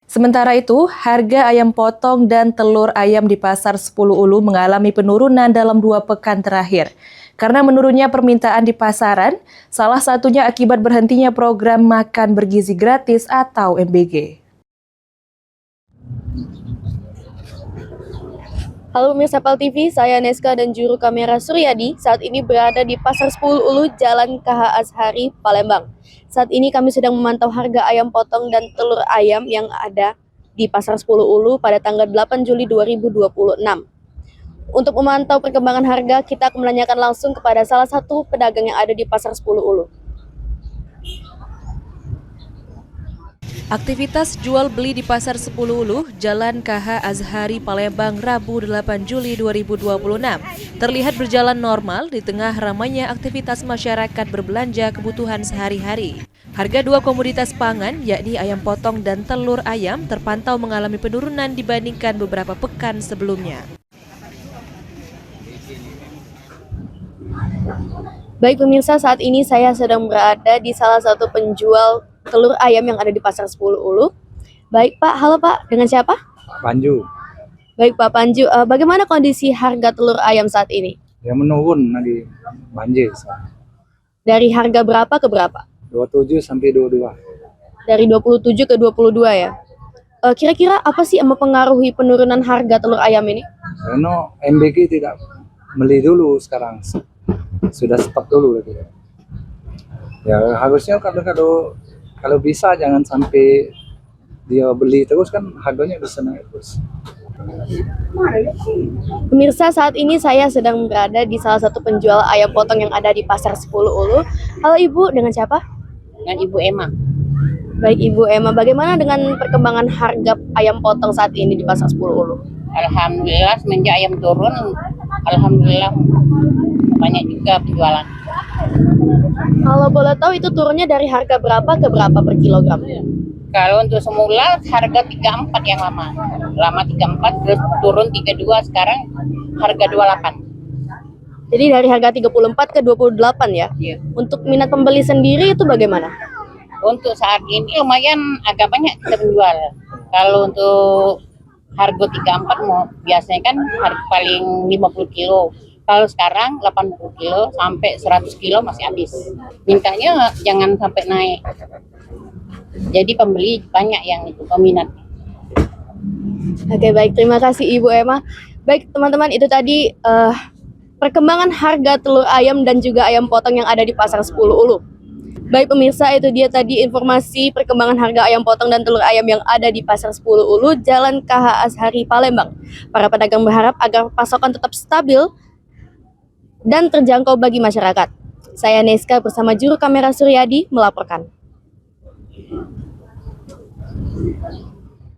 Sementara itu, harga ayam potong dan telur ayam di Pasar 10 Ulu mengalami penurunan dalam 2 pekan terakhir. Karena menurunnya permintaan di pasaran, salah satunya akibat berhentinya program makan bergizi gratis atau MBG. Halo pemirsa PAL TV, saya Neska dan juru kamera Suryadi saat ini berada di Pasar 10 Ulu, Jalan KH Azhari, Palembang. Saat ini kami sedang memantau harga ayam potong dan telur ayam yang ada di Pasar 10 Ulu pada tanggal 8 Juli 2026. Untuk memantau perkembangan harga, kita akan menanyakan langsung kepada salah satu pedagang yang ada di Pasar 10 Ulu. Aktivitas jual beli di Pasar 10 Ulu, Jalan KH Azhari, Palembang, Rabu 8 Juli 2026 terlihat berjalan normal di tengah ramainya aktivitas masyarakat berbelanja kebutuhan sehari-hari. Harga dua komoditas pangan, yakni ayam potong dan telur ayam, terpantau mengalami penurunan dibandingkan beberapa pekan sebelumnya. Baik pemirsa, saat ini saya sedang berada di salah satu penjual telur ayam yang ada di Pasar 10 Ulu. Baik Pak, halo Pak, dengan siapa? Panju, Baik Pak Panju, bagaimana kondisi harga telur ayam saat ini? yang menurun lagi banjir Dari harga berapa ke berapa? 27 sampai 22. Dari 27 ke 22 ya? Kira-kira apa sih yang mempengaruhi penurunan harga telur ayam ini? Karena MBG tidak beli dulu sekarang, sudah stop dulu gitu. Ya harusnya kalau bisa jangan sampai dia beli terus, kan harganya bisa naik terus. Pemirsa, saat ini saya sedang berada di salah satu penjual ayam potong yang ada di Pasar 10 Ulu. Halo Ibu, dengan siapa? Dengan Ibu Emma. Baik Ibu Emma, bagaimana dengan perkembangan harga ayam potong saat ini di Pasar 10 Ulu? Alhamdulillah semenjak ayam turun, alhamdulillah banyak juga penjualan. Kalau boleh tahu itu turunnya dari harga berapa ke berapa per kilogram? Kalau untuk semula harga 34 yang lama. Lama 34 terus turun 32, sekarang harga 28. Jadi dari harga 34 ke 28 ya? Iya. Untuk minat pembeli sendiri itu bagaimana? Untuk saat ini lumayan agak banyak kita menjual. Kalau untuk harga 34 mau biasanya kan harga paling 50 kilo. Kalau sekarang 80 kilo sampai 100 kilo masih habis. Mintanya jangan sampai naik. Jadi pembeli banyak yang itu peminat. Oke baik, terima kasih Ibu Emma. Baik teman-teman, itu tadi perkembangan harga telur ayam dan juga ayam potong yang ada di Pasar 10 Ulu. Baik pemirsa, itu dia tadi informasi perkembangan harga ayam potong dan telur ayam yang ada di Pasar 10 Ulu, Jalan KH Azhari, Palembang. Para pedagang berharap agar pasokan tetap stabil dan terjangkau bagi masyarakat. Saya Neska bersama juru kamera Suryadi melaporkan.